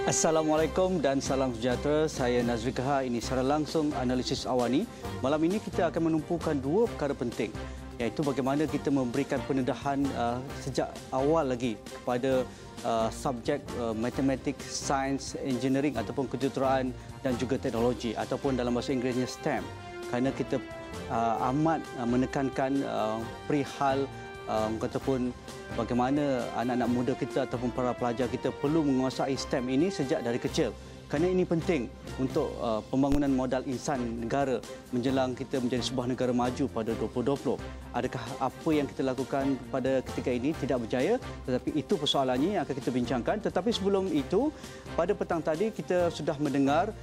Assalamualaikum dan salam sejahtera. Saya Nazri Kahar. Ini secara langsung analisis awani. Malam ini kita akan menumpukan dua perkara penting, iaitu bagaimana kita memberikan pendedahan sejak awal lagi kepada subjek matematik, sains, engineering ataupun kejuruteraan dan juga teknologi ataupun dalam bahasa Inggerisnya STEM. Kerana kita amat menekankan perihal ataupun bagaimana anak-anak muda kita ataupun para pelajar kita perlu menguasai STEM ini sejak dari kecil. Kerana ini penting untuk pembangunan modal insan negara menjelang kita menjadi sebuah negara maju pada 2020. Adakah apa yang kita lakukan pada ketika ini tidak berjaya? Tetapi itu persoalannya yang akan kita bincangkan. Tetapi sebelum itu, pada petang tadi kita sudah mendengar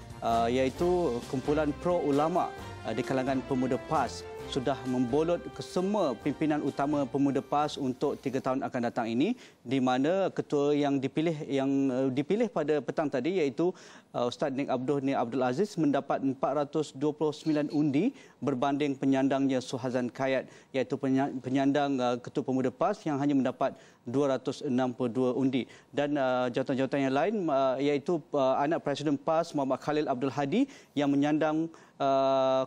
iaitu kumpulan pro ulama di kalangan pemuda PAS sudah membolot ke semua pimpinan utama pemuda PAS untuk 3 tahun akan datang ini, di mana ketua yang dipilih pada petang tadi iaitu Ustaz Nik Abdul Aziz mendapat 429 undi berbanding penyandangnya Suhazan Kayat iaitu penyandang ketua pemuda PAS yang hanya mendapat 262 undi, dan jawatan-jawatan yang lain iaitu anak Presiden PAS Muhammad Khalil Abdul Hadi yang menyandang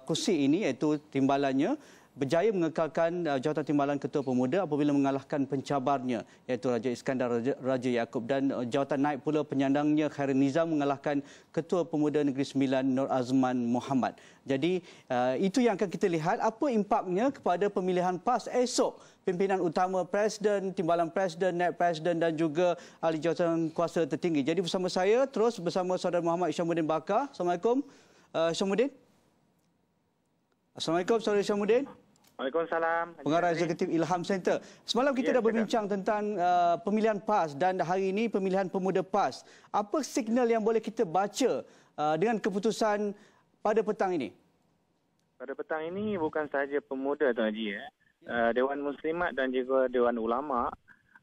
kursi ini iaitu timbalannya berjaya mengekalkan jawatan timbalan ketua pemuda apabila mengalahkan pencabarnya iaitu Raja Iskandar Raja Yaakob, dan jawatan naib pula penyandangnya Khairul Nizam mengalahkan ketua pemuda Negeri Sembilan Nur Azman Muhammad. Jadi itu yang akan kita lihat apa impaknya kepada pemilihan PAS esok, pimpinan utama presiden, timbalan presiden, naib presiden dan juga ahli jawatan kuasa tertinggi. Jadi bersama saya terus bersama saudara Muhammad Isyamuddin Bakar. Assalamualaikum Isyamuddin. Assalamualaikum saudara Isyamuddin. Waalaikumsalam. Pengarah Eksekutif Ilham Center. Semalam kita dah berbincang tentang pemilihan PAS dan hari ini pemilihan pemuda PAS. Apa signal yang boleh kita baca dengan keputusan pada petang ini? Pada petang ini bukan sahaja pemuda Tuan Haji, Dewan Muslimat dan juga Dewan Ulama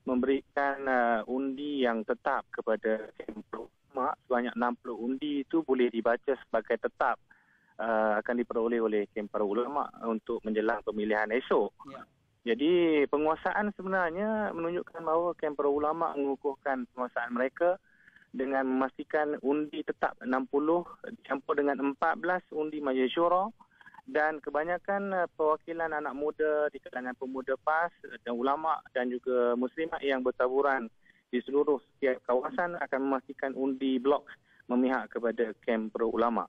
memberikan undi yang tetap kepada Kemp Ulama. Sebanyak 60 undi itu boleh dibaca sebagai tetap akan diperoleh oleh Kemp Para Ulama untuk menjelang pemilihan esok. Ya. Jadi penguasaan sebenarnya menunjukkan bahawa Kemp Para Ulama mengukuhkan penguasaan mereka dengan memastikan undi tetap 60 dicampur dengan 14 undi Majlis Syura, dan kebanyakan perwakilan anak muda di kalangan pemuda PAS dan ulama dan juga muslimat yang bertaburan di seluruh setiap kawasan akan memastikan undi blok memihak kepada Kemp Para Ulama.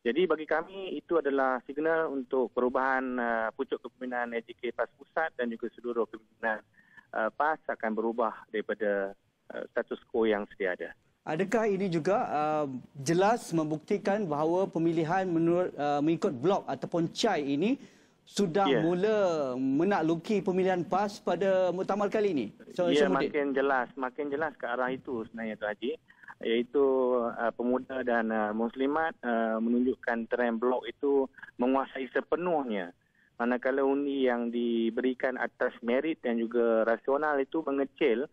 Jadi bagi kami itu adalah signal untuk perubahan pucuk kepimpinan AJK PAS Pusat dan juga seluruh kepimpinan PAS akan berubah daripada status quo yang sedia ada. Adakah ini juga jelas membuktikan bahawa pemilihan mengikut blok ataupun CAI ini sudah mula menakluki pemilihan PAS pada muktamar kali ini? Makin jelas ke arah itu sebenarnya Tuan Haji. Iaitu pemuda dan muslimat menunjukkan trend blok itu menguasai sepenuhnya. Manakala undi yang diberikan atas merit dan juga rasional itu mengecil,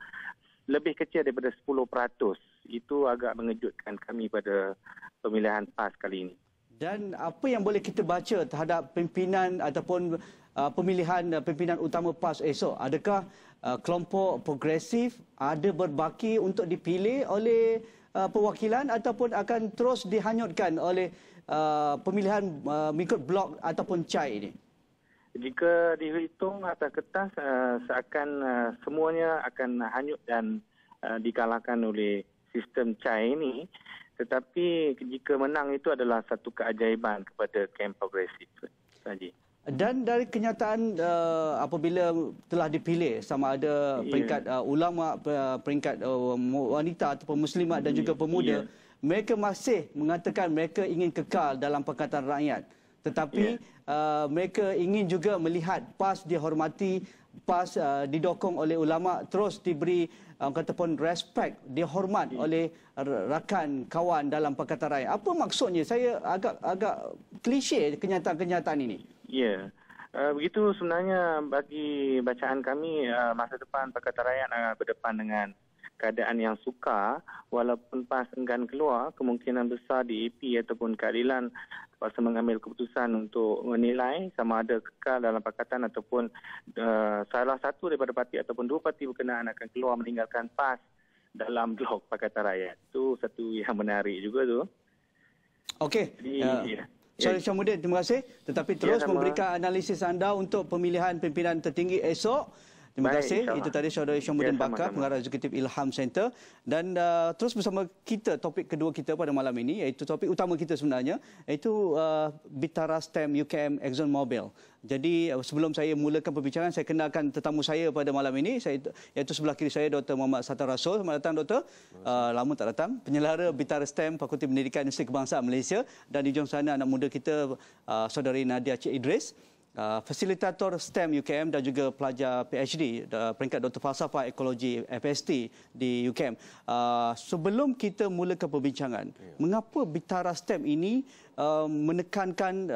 lebih kecil daripada 10%. Itu agak mengejutkan kami pada pemilihan PAS kali ini. Dan apa yang boleh kita baca terhadap pimpinan ataupun pemilihan pimpinan utama PAS esok? Adakah kelompok progresif ada berbaki untuk dipilih oleh perwakilan ataupun akan terus dihanyutkan oleh pemilihan mengikut blok ataupun CAI ini? Jika dihitung atas kertas, seakan semuanya akan hanyut dan dikalahkan oleh sistem CAI ini. Tetapi jika menang itu adalah satu keajaiban kepada Kemp Progresif. Haji. Dan dari kenyataan apabila telah dipilih sama ada peringkat ulama, peringkat wanita ataupun muslimat dan juga pemuda, mereka masih mengatakan mereka ingin kekal dalam Pakatan Rakyat. Tetapi mereka ingin juga melihat PAS dihormati, PAS didokong oleh ulama, terus diberi kataupun respect, dihormat oleh rakan kawan dalam Pakatan Rakyat. Apa maksudnya? Saya agak klise kenyataan-kenyataan ini. Ya, begitu sebenarnya bagi bacaan kami, masa depan Pakatan Rakyat akan berdepan dengan keadaan yang sukar. Walaupun PAS enggan keluar, kemungkinan besar DAP ataupun keadilan terpaksa mengambil keputusan untuk menilai sama ada kekal dalam pakatan ataupun salah satu daripada parti ataupun dua parti berkenaan akan keluar meninggalkan PAS dalam blog Pakatan Rakyat. Itu satu yang menarik juga tu. Okey. Jadi, Sorry Syamuddin, terima kasih. Tetapi terus memberikan analisis anda untuk pemilihan pimpinan tertinggi esok. Terima kasih. Itu tadi Saudara Syamuddin Bakar, Pengarah Eksekutif Ilham Center. Dan terus bersama kita, topik kedua kita pada malam ini, iaitu topik utama kita sebenarnya, iaitu Bitara STEM UKM ExxonMobil. Jadi sebelum saya mulakan perbincangan, saya kenalkan tetamu saya pada malam ini, iaitu sebelah kiri saya Dr. Muhammad Sattar Rasul. Selamat datang Doktor. Lama tak datang. Penyelara Bitara STEM Fakulti Pendidikan Universiti Kebangsaan Malaysia. Dan di hujung sana anak muda kita, Saudari Nadia Cik Idris. Fasilitator STEM UKM dan juga pelajar PhD peringkat Doktor Falsafah Ekologi FST di UKM. Sebelum kita mulakan perbincangan, mengapa Bitara STEM ini menekankan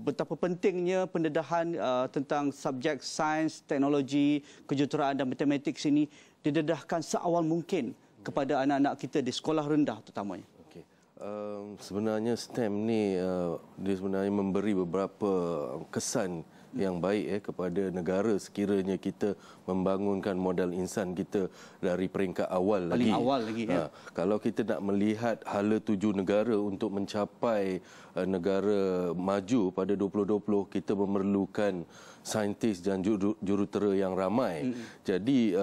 betapa pentingnya pendedahan tentang subjek sains, teknologi, kejuruteraan dan matematik ini didedahkan seawal mungkin kepada anak-anak kita di sekolah rendah terutamanya? Sebenarnya STEM ni dia sebenarnya memberi beberapa kesan yang baik kepada negara sekiranya kita membangunkan modal insan kita dari peringkat awal lagi. Paling awal lagi. Kalau kita nak melihat hala tuju negara untuk mencapai negara maju pada 2020, kita memerlukan saintis dan jurutera yang ramai. Jadi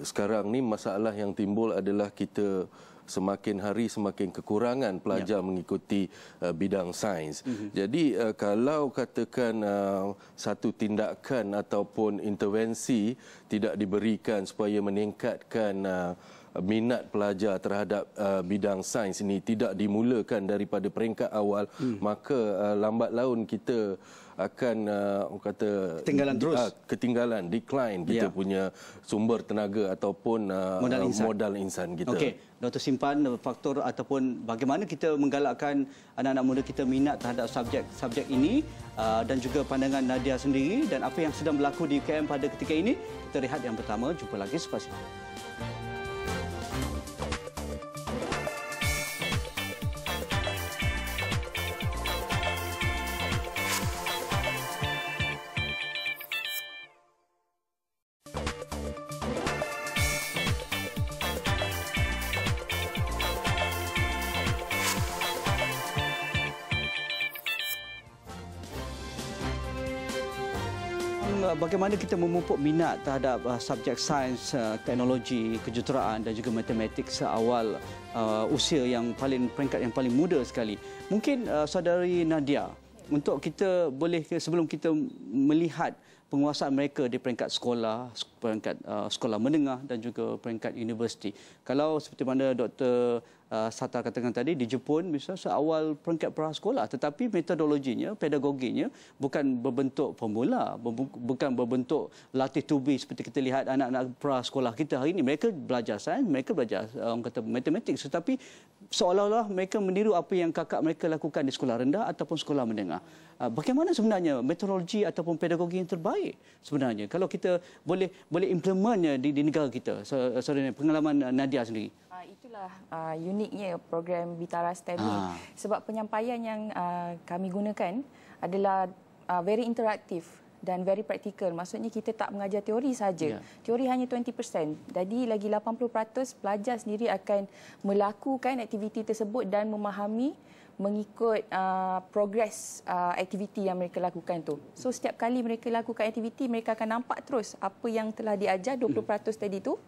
sekarang ni masalah yang timbul adalah kita semakin hari semakin kekurangan pelajar mengikuti bidang sains. Jadi kalau katakan satu tindakan ataupun intervensi tidak diberikan supaya meningkatkan minat pelajar terhadap bidang sains ini tidak dimulakan daripada peringkat awal, maka lambat laun kita akan kata ketinggalan, decline kita punya sumber tenaga ataupun modal insan kita. Okey, Doktor simpan faktor ataupun bagaimana kita menggalakkan anak-anak muda kita minat terhadap subjek ini dan juga pandangan Nadia sendiri dan apa yang sedang berlaku di UKM pada ketika ini. Kita rehat yang pertama, jumpa lagi selepas ini. Bagaimana kita memupuk minat terhadap subjek sains, teknologi, kejuruteraan dan juga matematik seawal usia yang peringkat yang paling muda sekali. Mungkin saudari Nadia, untuk kita boleh sebelum kita melihat penguasaan mereka di peringkat sekolah, peringkat sekolah menengah dan juga peringkat universiti. Kalau seperti mana Dr. Sattar katakan tadi, di Jepun misalnya seawal peringkat prasekolah, tetapi metodologinya, pedagoginya bukan berbentuk formula, bukan berbentuk latih tubi seperti kita lihat anak-anak prasekolah kita hari ini. Mereka belajar sains, mereka belajar matematik, tetapi seolah-olah mereka meniru apa yang kakak mereka lakukan di sekolah rendah ataupun sekolah menengah. Bagaimana sebenarnya metodologi ataupun pedagogi yang terbaik sebenarnya kalau kita boleh implementnya di negara kita? Saudara, pengalaman Nadia sendiri. Itulah uniknya program Bitara STEM ini. Sebab penyampaian yang kami gunakan adalah very interaktif dan very practical. Maksudnya kita tak mengajar teori saja. Teori hanya 20%. Jadi lagi 80% pelajar sendiri akan melakukan aktiviti tersebut dan memahami mengikut progres aktiviti yang mereka lakukan tu. So setiap kali mereka lakukan aktiviti, mereka akan nampak terus apa yang telah diajar 20% tadi tu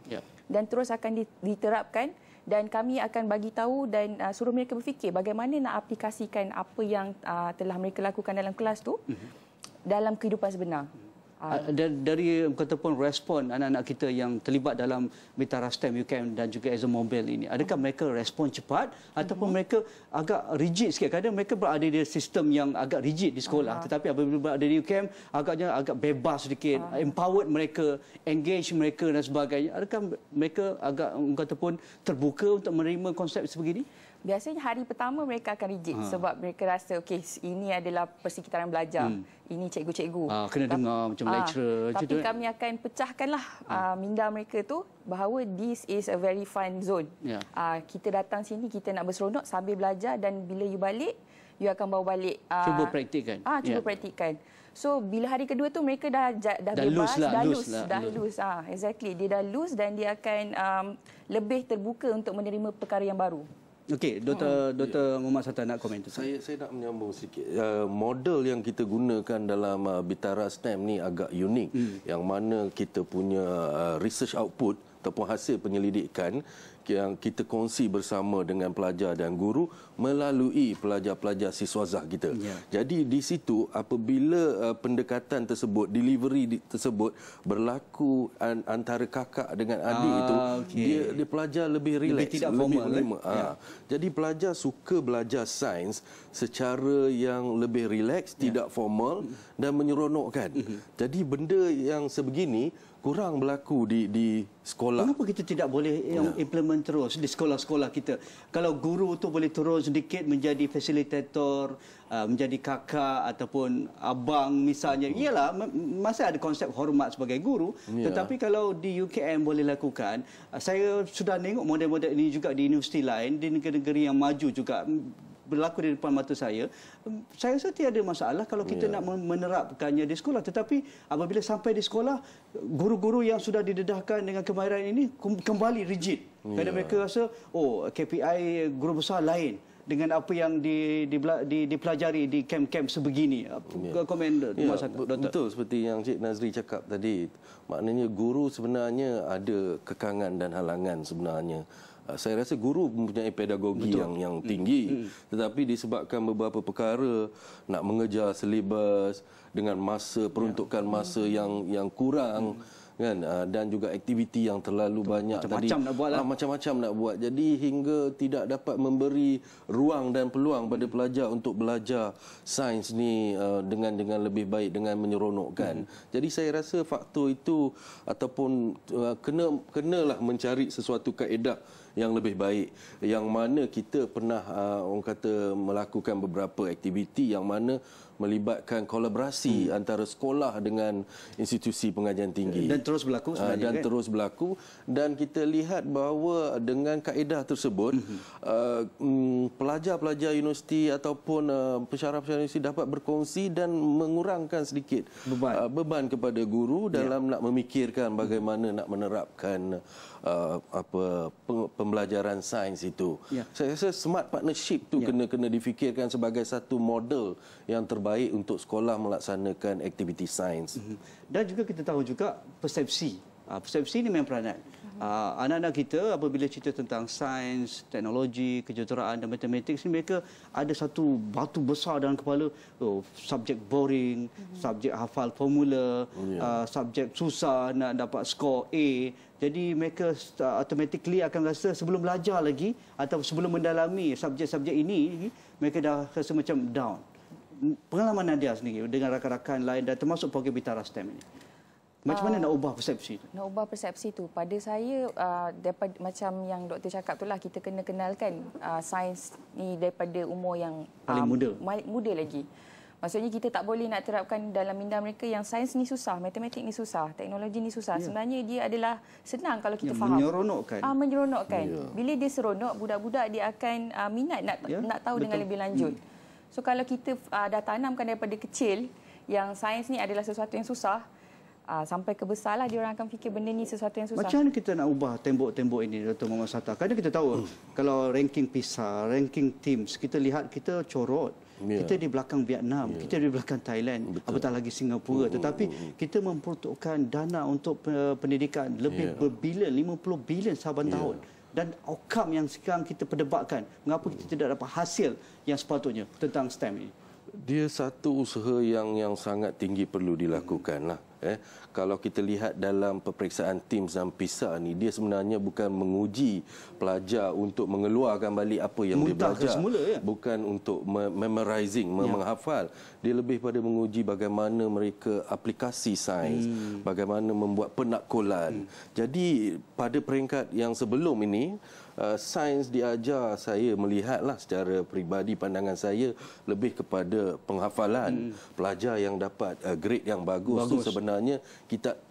dan terus akan diterapkan. Dan kami akan bagi tahu dan suruh mereka berfikir bagaimana nak aplikasikan apa yang telah mereka lakukan dalam kelas tu dalam kehidupan sebenar. Dari kataupun respon anak-anak kita yang terlibat dalam Bitara STEM UKM dan juga ExxonMobil ini, adakah mereka respon cepat ataupun mereka agak rigid sikit? Kadang mereka berada di sistem yang agak rigid di sekolah, tetapi apabila berada di UKM agak bebas sedikit, empowered mereka, engage mereka dan sebagainya. Adakah mereka agak kataupun terbuka untuk menerima konsep sebegini? Biasanya hari pertama mereka akan rigid sebab mereka rasa okey, ini adalah persekitaran belajar. Ini cikgu-cikgu. Kena dengar macam lecturer. Tapi kami akan pecahkanlah minda mereka tu bahawa this is a very fun zone. Kita datang sini, kita nak berseronok sambil belajar dan bila you balik, you akan bawa balik. Cuba praktikkan. Cuba praktikkan. So bila hari kedua tu mereka dah bebas, dah loose. Exactly. Dia dah loose dan dia akan lebih terbuka untuk menerima perkara yang baru. Okey, Dr. Muhammad Sattar nak komen tu. Saya nak menyambung sedikit. Model yang kita gunakan dalam Bitara STEM ni agak unik. Yang mana kita punya research output ataupun hasil penyelidikan yang kita kongsi bersama dengan pelajar dan guru melalui pelajar-pelajar siswazah kita. Jadi di situ apabila pendekatan tersebut, delivery tersebut berlaku antara kakak dengan adik itu, dia pelajar lebih relax, lebih tidak formal. Jadi pelajar suka belajar sains secara yang lebih relax, tidak formal dan menyeronokkan. Jadi benda yang sebegini kurang berlaku di sekolah. Kenapa kita tidak boleh implement terus di sekolah-sekolah kita? Kalau guru tu boleh turun sedikit menjadi fasilitator, menjadi kakak ataupun abang misalnya. Iyalah, masih ada konsep hormat sebagai guru. Tetapi kalau di UKM boleh lakukan, saya sudah tengok model-model ini juga di universiti lain, di negara-negara yang maju juga berlaku di depan mata saya rasa tiada masalah kalau kita nak menerapkannya di sekolah. Tetapi apabila sampai di sekolah, guru-guru yang sudah didedahkan dengan kemahiran ini kembali rigid. Kerana mereka rasa, KPI guru besar lain dengan apa yang dipelajari di kem-kem sebegini. Komen Doktor. Betul seperti yang Cik Nazri cakap tadi. Maknanya guru sebenarnya ada kekangan dan halangan sebenarnya. Saya rasa guru mempunyai pedagogi yang tinggi, tetapi disebabkan beberapa perkara nak mengejar silibus dengan peruntukan masa yang kurang, kan, dan juga aktiviti yang terlalu banyak macam-macam nak buat. Jadi hingga tidak dapat memberi ruang dan peluang pada pelajar untuk belajar sains ni dengan lebih baik, dengan menyeronokkan. Jadi saya rasa faktor itu ataupun kenalah mencari sesuatu kaedah yang lebih baik, yang mana kita pernah orang kata melakukan beberapa aktiviti yang mana melibatkan kolaborasi antara sekolah dengan institusi pengajian tinggi dan terus berlaku sebenarnya, terus berlaku, dan kita lihat bahawa dengan kaedah tersebut pelajar-pelajar universiti ataupun pensyarah-pensyarah universiti dapat berkongsi dan mengurangkan sedikit beban kepada guru dalam nak memikirkan bagaimana nak menerapkan pembelajaran sains itu. Saya rasa smart partnership tu kena difikirkan sebagai satu model yang terbaik untuk sekolah melaksanakan aktiviti sains. Dan juga kita tahu juga persepsi. Persepsi ini memang peranan. Anak-anak kita apabila cerita tentang sains, teknologi, kejuruteraan dan matematik, mereka ada satu batu besar dalam kepala. Subjek boring, subjek hafal formula, subjek susah nak dapat skor A. Jadi mereka automatically akan rasa sebelum belajar lagi atau sebelum mendalami subjek-subjek ini, mereka dah rasa macam down. Pengalaman Nadia sendiri dengan rakan-rakan lain dan termasuk program Bitara STEM ini, macam mana nak ubah persepsi itu? Nak ubah persepsi itu, pada saya daripada macam yang doktor cakap itulah, kita kena kenalkan sains ni daripada umur yang paling muda lagi. Maksudnya kita tak boleh nak terapkan dalam minda mereka yang sains ni susah, matematik ni susah, teknologi ni susah. Sebenarnya dia adalah senang kalau kita faham. Menyeronokkan. Menyeronokkan. Bila dia seronok, budak-budak dia akan minat nak tahu dengan lebih lanjut. So kalau kita dah tanamkan daripada kecil yang sains ni adalah sesuatu yang susah, sampai ke besarlah dia orang akan fikir benda ni sesuatu yang susah. Macam mana kita nak ubah tembok-tembok ini, Dr. Muhammad Sattar? Kadang kita tahu kalau ranking PISA, ranking teams, kita lihat kita corot. Kita di belakang Vietnam, kita di belakang Thailand, apatah lagi Singapura. Tetapi kita memperuntukkan dana untuk pendidikan lebih berbilion, 50 bilion saban tahun. Dan outcome yang sekarang kita perdebatkan, mengapa kita tidak dapat hasil yang sepatutnya tentang STEM ini? Dia satu usaha yang sangat tinggi perlu dilakukan lah. Kalau kita lihat dalam peperiksaan TIMSS dan PISA ni, dia sebenarnya bukan menguji pelajar untuk mengeluarkan balik apa yang dia belajar. Semula, bukan untuk memorizing, menghafal. Dia lebih pada menguji bagaimana mereka aplikasi sains, bagaimana membuat penakkulan. Jadi pada peringkat yang sebelum ini, sains diajar, saya melihatlah secara peribadi, pandangan saya lebih kepada penghafalan. Pelajar yang dapat grade yang bagus tu sebenarnya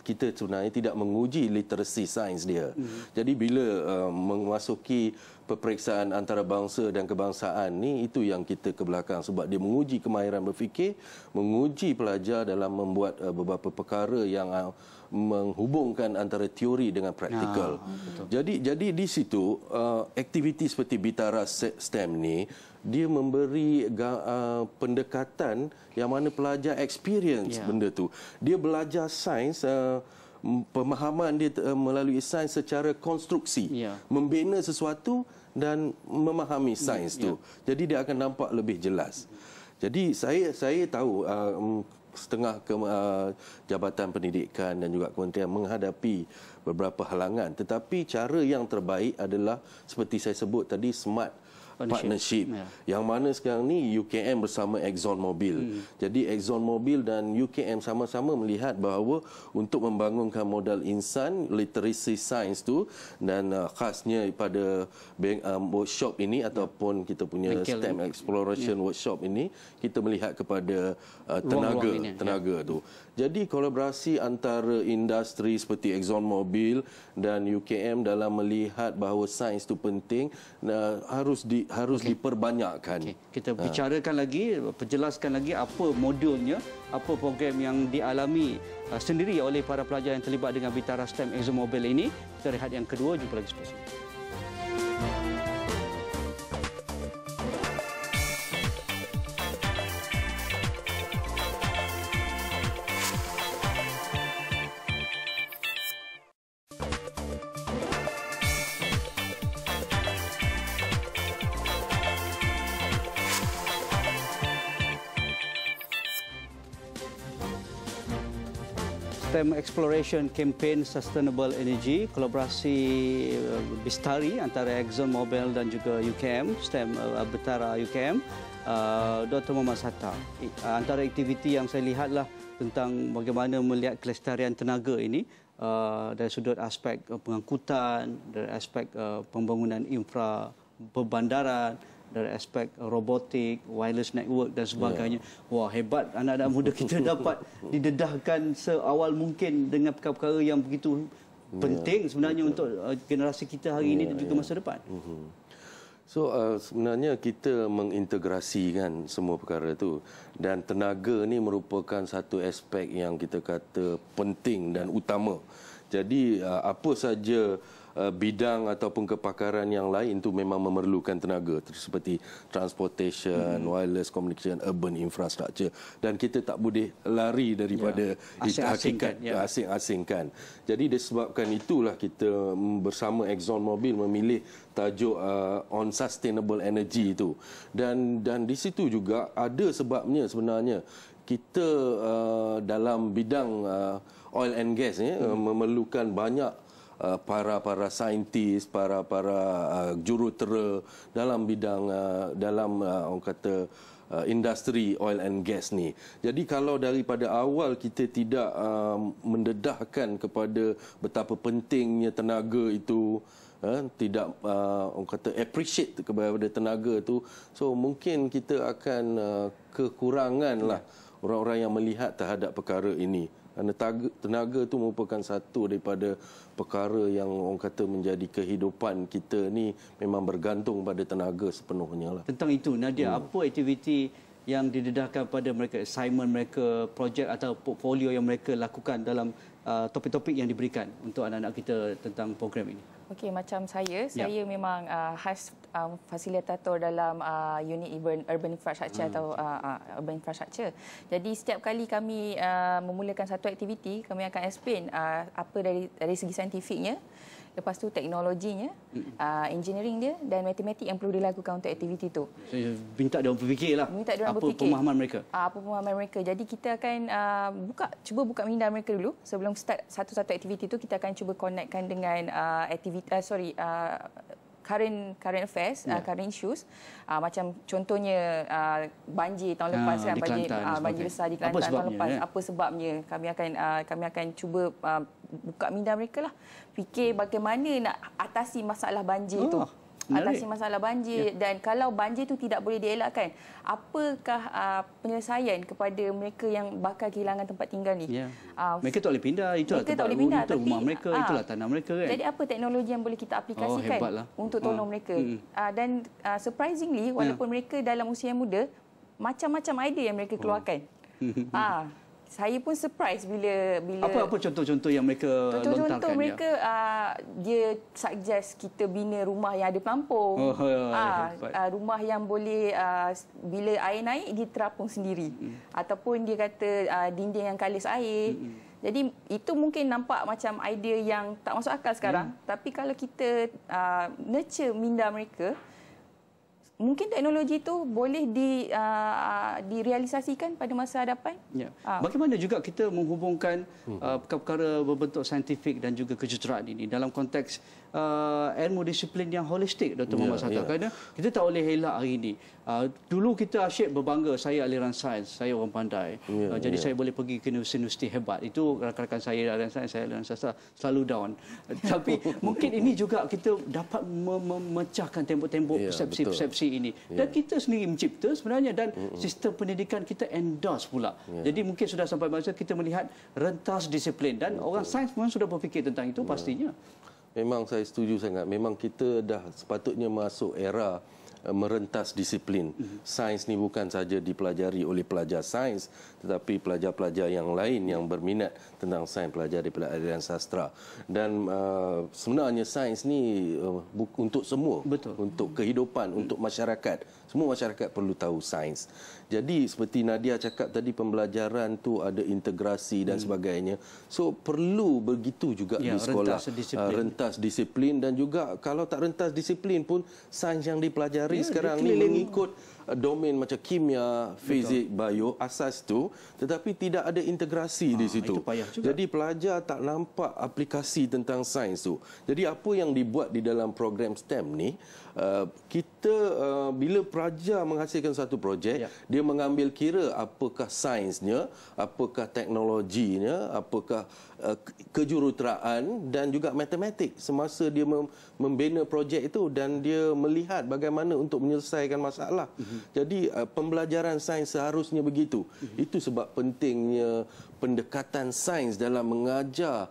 kita sebenarnya tidak menguji literasi sains dia. Jadi bila memasuki peperiksaan antarabangsa dan kebangsaan ni, itu yang kita ke belakang sebab dia menguji kemahiran berfikir, menguji pelajar dalam membuat beberapa perkara yang menghubungkan antara teori dengan praktikal. Jadi di situ aktiviti seperti Bitara STEM ni dia memberi pendekatan yang mana pelajar experience benda tu. Dia belajar sains, pemahaman dia melalui sains secara konstruksi, membina sesuatu dan memahami sains tu. Jadi dia akan nampak lebih jelas. Jadi saya tahu setengah Jabatan Pendidikan dan juga kementerian menghadapi beberapa halangan, tetapi cara yang terbaik adalah seperti saya sebut tadi, smart partnership. Yang mana sekarang ni UKM bersama ExxonMobil. Jadi ExxonMobil dan UKM sama-sama melihat bahawa untuk membangunkan modal insan literacy science tu, dan khasnya pada workshop ini ataupun kita punya STEM exploration workshop ini, kita melihat kepada tenaga tu. Jadi kolaborasi antara industri seperti ExxonMobil dan UKM dalam melihat bahawa sains itu penting harus diperbanyakkan. Kita bicarakan lagi, perjelaskan lagi apa modulnya, apa program yang dialami sendiri oleh para pelajar yang terlibat dengan Bitara STEM ExxonMobil ini. Kita rehat yang kedua, jumpa lagi selepas ini. STEM Exploration Campaign Sustainable Energy, kolaborasi Bistari antara ExxonMobil dan juga UKM, STEM Bitara UKM, Dr. Muhammad Satta. Antara aktiviti yang saya lihatlah tentang bagaimana melihat kelestarian tenaga ini dari sudut aspek pengangkutan, dari aspek pembangunan infra perbandaran, dari aspek robotik, wireless network dan sebagainya. Wah, hebat anak-anak muda kita dapat didedahkan seawal mungkin dengan perkara-perkara yang begitu penting sebenarnya untuk generasi kita hari ini dan juga masa depan. So sebenarnya kita mengintegrasikan semua perkara itu, dan tenaga ni merupakan satu aspek yang kita kata penting dan utama. Jadi apa saja bidang ataupun kepakaran yang lain itu memang memerlukan tenaga, seperti transportation, wireless communication, urban infrastructure, dan kita tak boleh lari daripada asing-asingkan. Jadi disebabkan itulah kita bersama ExxonMobil memilih tajuk on sustainable energy itu, dan di situ juga ada sebabnya sebenarnya kita dalam bidang oil and gas memerlukan banyak para saintis, para jurutera dalam bidang orang kata industri oil and gas ni. Jadi kalau daripada awal kita tidak mendedahkan kepada betapa pentingnya tenaga itu, tidak orang kata appreciate kepada tenaga itu, so mungkin kita akan kekuranganlah orang-orang yang melihat terhadap perkara ini. Kerana tenaga itu merupakan satu daripada perkara yang orang kata menjadi kehidupan kita ni memang bergantung pada tenaga sepenuhnya lah. Tentang itu, Nadia, apa aktiviti yang didedahkan pada mereka, assignment mereka, projek atau portfolio yang mereka lakukan dalam topik-topik yang diberikan untuk anak-anak kita tentang program ini? Okey, macam saya memang khas fasilitator dalam unit urban infrastructure atau urban infrastructure. Jadi setiap kali kami memulakan satu aktiviti, kami akan explain apa dari segi saintifiknya, lepas tu teknologinya, engineering dia dan matematik yang perlu dilakukan untuk aktiviti itu. Saya minta dia berfikirlah. Apa pemahaman mereka? Apa pemahaman mereka. Jadi kita akan cuba buka minda mereka dulu sebelum start satu-satu aktiviti itu. Kita akan cuba connectkan dengan current affairs, current issues. Macam contohnya banjir tahun lepas kan, banjir besar di Kelantan tahun lepas. Apa sebabnya? Kami akan cuba buka minda mereka lah. Fikir bagaimana nak atasi masalah banjir itu. atasi masalah banjir. Dan kalau banjir itu tidak boleh dielakkan, apakah penyelesaian kepada mereka yang bakal kehilangan tempat tinggal ni? Mereka tak boleh pindah, itulah tempat itu rumah mereka, itulah tanah mereka kan. Jadi apa teknologi yang boleh kita aplikasikan untuk tolong mereka? Dan surprisingly, walaupun mereka dalam usia yang muda, macam-macam idea yang mereka keluarkan. Saya pun surprise bila apa contoh-contoh yang mereka lontarkan. Contoh mereka dia suggest kita bina rumah yang ada pelampung. Rumah yang boleh bila air naik dia terapung sendiri. Ataupun dia kata dinding yang kalis air. Jadi itu mungkin nampak macam idea yang tak masuk akal sekarang, tapi kalau kita nurture minda mereka, mungkin teknologi itu boleh direalisasikan pada masa hadapan. Bagaimana juga kita menghubungkan perkara-perkara berbentuk saintifik dan juga kejuruteraan ini dalam konteks ilmu disiplin yang holistik, Dr. Muhammad Sattar. Kerana kita tak boleh elak hari ini. Dulu kita asyik berbangga, saya aliran sains, saya orang pandai. Jadi saya boleh pergi ke universiti hebat. Itu rakan-rakan saya aliran sains, saya aliran sastra, selalu down. Tapi mungkin ini juga kita dapat memecahkan tembok-tembok persepsi-persepsi ini. Dan kita sendiri mencipta sebenarnya, dan sistem pendidikan kita endorse pula. Jadi mungkin sudah sampai masa kita melihat rentas disiplin, dan orang sains memang sudah berfikir tentang itu pastinya. Memang saya setuju sangat. Memang kita dah sepatutnya masuk era merentas disiplin. Sains ni bukan saja dipelajari oleh pelajar sains, tetapi pelajar-pelajar yang lain yang berminat tentang sains, pelajar daripada aliran sastra. Dan sebenarnya sains ni untuk semua. Betul. Untuk kehidupan, untuk masyarakat. Semua masyarakat perlu tahu sains. Jadi seperti Nadia cakap tadi, pembelajaran tu ada integrasi dan sebagainya. So perlu begitu juga di sekolah. Rentas disiplin. Dan juga kalau tak rentas disiplin pun, sains yang dipelajari sekarang ni mengikut domain macam kimia, fizik, bio, asas tu, tetapi tidak ada integrasi di situ. Jadi pelajar tak nampak aplikasi tentang sains tu. Jadi apa yang dibuat di dalam program STEM ni, kita bila pelajar menghasilkan satu projek, dia mengambil kira apakah sainsnya, apakah teknologinya, apakah kejuruteraan dan juga matematik semasa dia membina projek itu, dan dia melihat bagaimana untuk menyelesaikan masalah. Jadi pembelajaran sains seharusnya begitu. Itu sebab pentingnya pendekatan sains dalam mengajar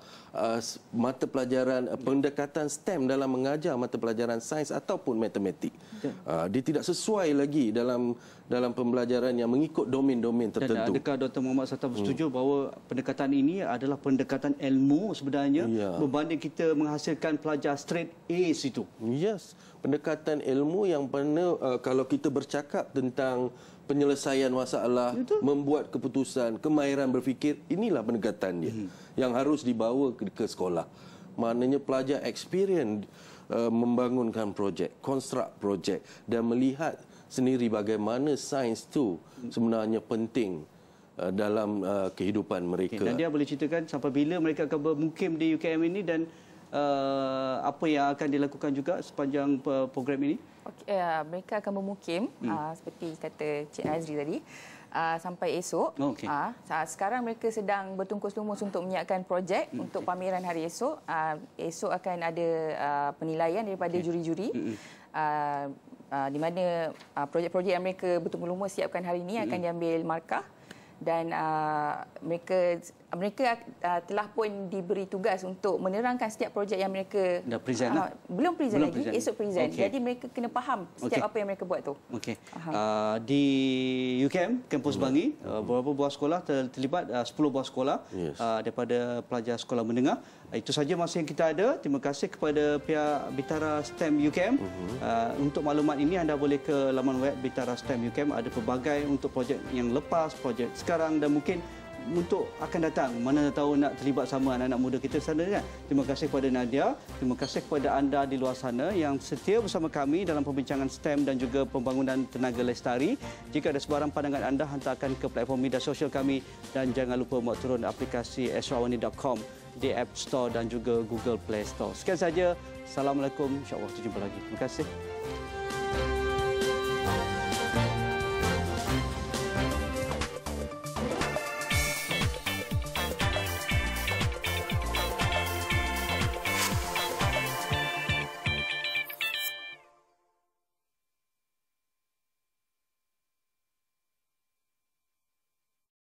mata pelajaran, pendekatan STEM dalam mengajar mata pelajaran sains ataupun matematik. Dia tidak sesuai lagi dalam pembelajaran yang mengikut domain-domain tertentu. Dan adakah Dr. Muhammad Sattar bersetuju bahawa pendekatan ini adalah pendekatan ilmu sebenarnya, berbanding kita menghasilkan pelajar straight A's itu? Yes, pendekatan ilmu yang kalau kita bercakap tentang penyelesaian masalah, membuat keputusan, kemahiran berfikir, inilah pendekatan dia yang harus dibawa ke sekolah. Maknanya pelajar experience membangunkan projek, konstruk projek, dan melihat sendiri bagaimana sains itu sebenarnya penting dalam kehidupan mereka. Dan dia boleh ceritakan sampai bila mereka akan bermukim di UKM ini, dan apa yang akan dilakukan juga sepanjang program ini? Mereka akan bermukim seperti kata Cik Nazri tadi sampai esok. Sekarang mereka sedang bertungkus lumus untuk menyiapkan projek untuk pameran hari esok. Esok akan ada penilaian daripada juri-juri. Di mana projek-projek yang mereka bertungkus lumus siapkan hari ini akan diambil markah. Dan mereka telah pun diberi tugas untuk menerangkan setiap projek yang mereka belum present lagi. Esok present. Jadi mereka kena faham setiap apa yang mereka buat tu. Di UKM kampus Bangi, beberapa buah sekolah terlibat, 10 buah sekolah daripada pelajar sekolah menengah. Itu saja masa yang kita ada. Terima kasih kepada pihak Bitara STEM UKM. Untuk maklumat ini anda boleh ke laman web Bitara STEM UKM. Ada pelbagai untuk projek yang lepas, projek sekarang, dan mungkin untuk akan datang. Mana tahu nak terlibat sama anak-anak muda kita sana kan. Terima kasih kepada Nadia. Terima kasih kepada anda di luar sana yang setia bersama kami dalam perbincangan STEM dan juga pembangunan tenaga lestari. Jika ada sebarang pandangan anda, hantarkan ke platform media sosial kami, dan jangan lupa buat turun aplikasi esrawani.com di App Store dan juga Google Play Store. Sekian saja. Assalamualaikum. InsyaAllah jumpa lagi. Terima kasih.